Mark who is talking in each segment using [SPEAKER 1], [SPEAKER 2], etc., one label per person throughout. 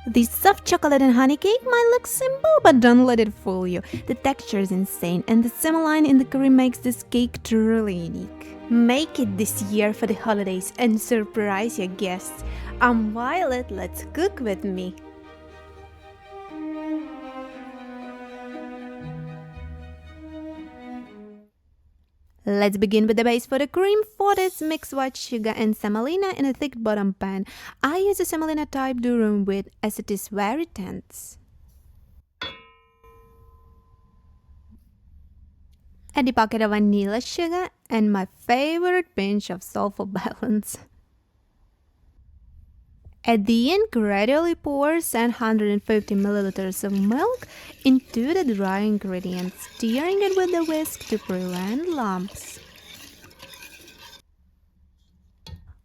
[SPEAKER 1] The soft chocolate and honey cake might look simple, but don't let it fool you. The texture is insane, and the semolina in the cream makes this cake truly unique. Make it this year for the holidays and surprise your guests. I'm Violet, let's cook with me. Let's begin with the base for the cream. For this, mix white sugar and semolina in a thick bottom pan. I use a semolina type durum wheat as it is very dense. Add the pocket of vanilla sugar and my favorite pinch of salt for balance. At the end, gradually pour 750 milliliters of milk into the dry ingredients, stirring it with a whisk to prevent lumps.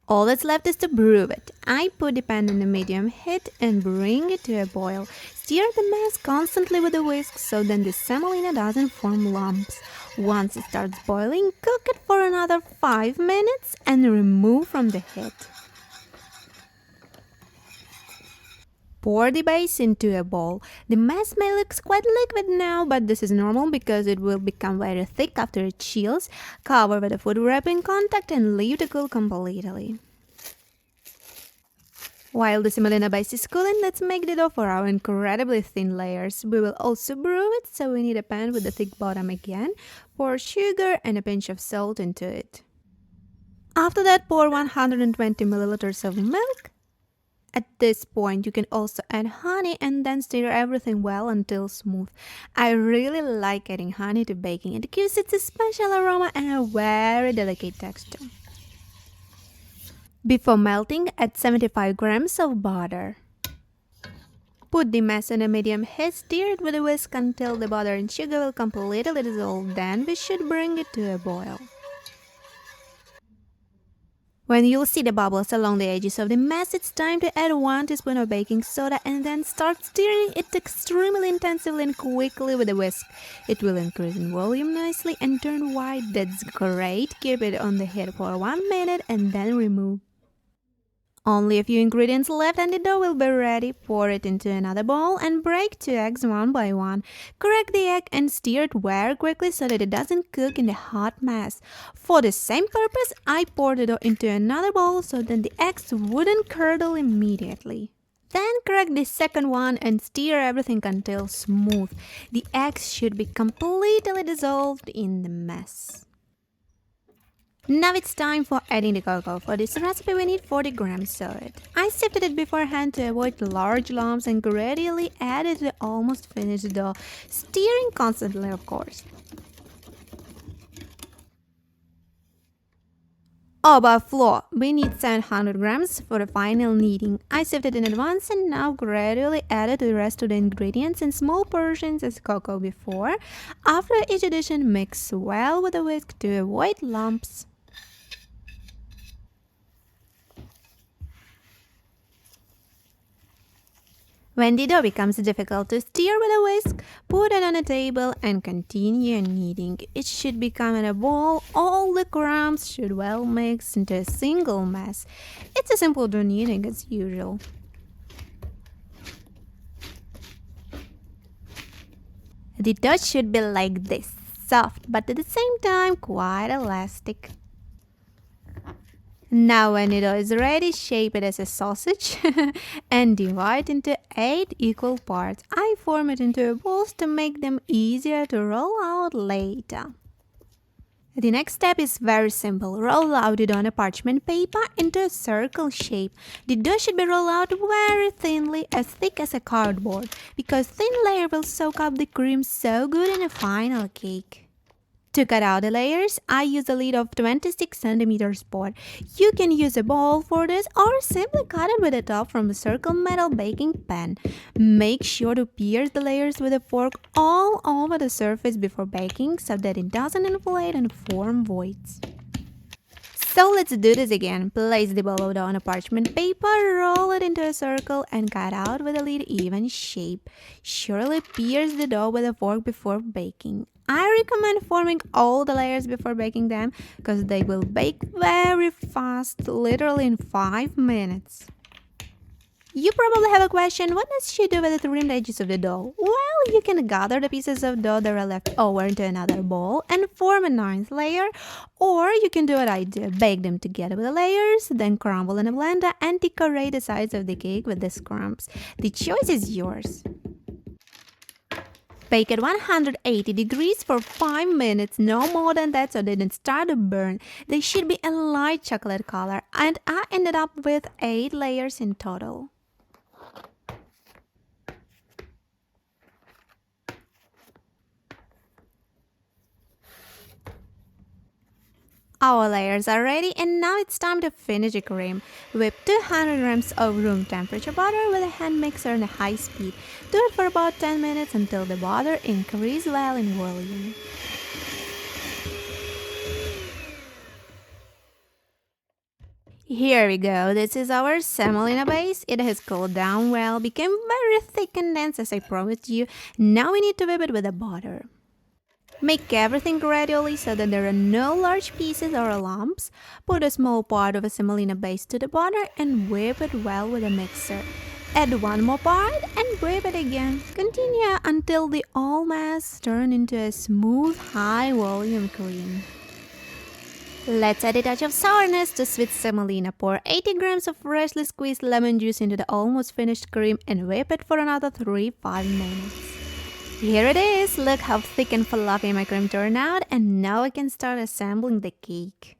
[SPEAKER 1] All that's left is to brew it. I put the pan on a medium heat and bring it to a boil. Stir the mess constantly with a whisk so then the semolina doesn't form lumps. Once it starts boiling, cook it for another 5 minutes and remove from the heat. Pour the base into a bowl. The mess may look quite liquid now, but this is normal because it will become very thick after it chills. Cover with a food wrapping contact and leave to cool completely. While the semolina base is cooling, let's make the dough for our incredibly thin layers. We will also brew it, so we need a pan with a thick bottom again. Pour sugar and a pinch of salt into it. After that, pour 120 milliliters of milk. At this point, you can also add honey and then stir everything well until smooth. I really like adding honey to baking. It gives it a special aroma and a very delicate texture. Before melting, add 75 grams of butter. Put the mess on a medium heat, stir it with a whisk until the butter and sugar will completely dissolve. Then we should bring it to a boil. When you'll see the bubbles along the edges of the mess, it's time to add 1 teaspoon of baking soda and then start stirring it extremely intensively and quickly with a whisk. It will increase in volume nicely and turn white. That's great. Keep it on the heat for 1 minute and then remove. Only a few ingredients left and the dough will be ready. Pour it into another bowl and break 2 eggs one by one. Crack the egg and stir it very quickly so that it doesn't cook in the hot mess. For the same purpose, I pour the dough into another bowl so that the eggs wouldn't curdle immediately. Then crack the second one and stir everything until smooth. The eggs should be completely dissolved in the mess. Now it's time for adding the cocoa. For this recipe we need 40 grams of it. I sifted it beforehand to avoid large lumps and gradually add it to the almost finished dough, stirring constantly of course. About flour, we need 700 grams for the final kneading. I sifted in advance and now gradually added the rest of the ingredients in small portions as cocoa before. After each addition, mix well with a whisk to avoid lumps. When the dough becomes difficult to stir with a whisk, put it on a table and continue kneading. It should become in a ball. All the crumbs should well mix into a single mass. It's a simple dough kneading as usual. The dough should be like this, soft but at the same time quite elastic. Now when the dough is ready, shape it as a sausage and divide into 8 equal parts. I form it into balls to make them easier to roll out later. The next step is very simple. Roll out the dough on a parchment paper into a circle shape. The dough should be rolled out very thinly, as thick as a cardboard, because thin layer will soak up the cream so good in a final cake. To cut out the layers, I use a lid of 26 cm board. You can use a bowl for this or simply cut it with a top from a circle metal baking pan. Make sure to pierce the layers with a fork all over the surface before baking so that it doesn't inflate and form voids. So let's do this again. Place the ball of dough on a parchment paper, roll it into a circle and cut out with a lid even shape. Surely pierce the dough with a fork before baking. I recommend forming all the layers before baking them because they will bake very fast, literally in 5 minutes. You probably have a question, what does she do with the trimmed edges of the dough? Well, you can gather the pieces of dough that are left over into another bowl and form a ninth layer, or you can do what I do, bake them together with the layers, then crumble in a blender and decorate the sides of the cake with these crumbs. The choice is yours. Bake at 180 degrees for 5 minutes, no more than that, so they don't start to burn. They should be a light chocolate color, and I ended up with 8 layers in total. Our layers are ready, and now it's time to finish the cream. Whip 200 grams of room temperature butter with a hand mixer on a high speed. Do it for about 10 minutes until the butter increases well in volume. Here we go, this is our semolina base. It has cooled down well, became very thick and dense as I promised you. Now we need to whip it with the butter. Make everything gradually so that there are no large pieces or lumps. Put a small part of a semolina base to the butter and whip it well with a mixer. Add one more part and whip it again. Continue until the all mass turns into a smooth, high-volume cream. Let's add a touch of sourness to sweet semolina. Pour 80 grams of freshly squeezed lemon juice into the almost finished cream and whip it for another 3-5 minutes. Here it is! Look how thick and fluffy my cream turned out, and now I can start assembling the cake.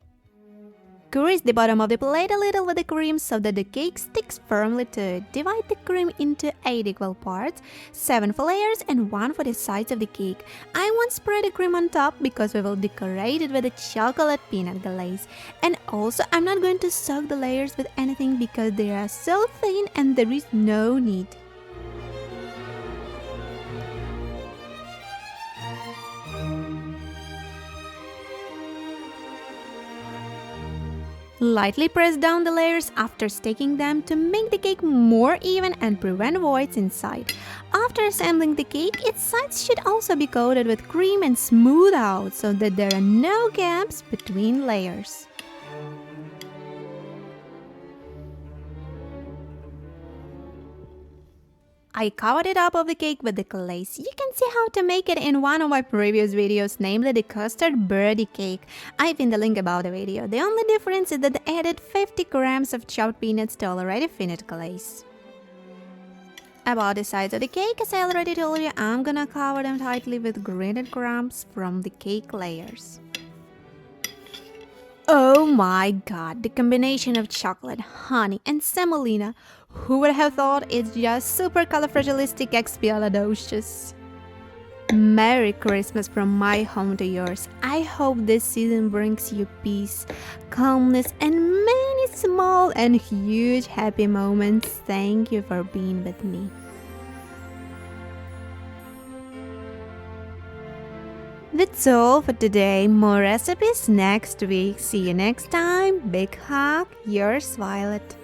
[SPEAKER 1] Grease the bottom of the plate a little with the cream so that the cake sticks firmly to it. Divide the cream into 8 equal parts, 7 for layers and 1 for the sides of the cake. I won't spread the cream on top because we will decorate it with a chocolate peanut glaze. And also, I'm not going to soak the layers with anything because they are so thin and there is no need. Lightly press down the layers after staking them to make the cake more even and prevent voids inside. After assembling the cake, its sides should also be coated with cream and smooth out so that there are no gaps between layers. I covered it up of the cake with the glaze. You can see how to make it in one of my previous videos, namely the custard birdie cake. I pinned the link about the video. The only difference is that I added 50 grams of chopped peanuts to already finished glaze. About the sides of the cake, as I already told you, I'm gonna cover them tightly with grated crumbs from the cake layers. Oh my god, the combination of chocolate, honey and semolina. Who would have thought it's just super califragilisticexpialidocious? Merry Christmas from my home to yours. I hope this season brings you peace, calmness and many small and huge happy moments. Thank you for being with me. That's all for today. More recipes next week. See you next time. Big hug, yours Violet.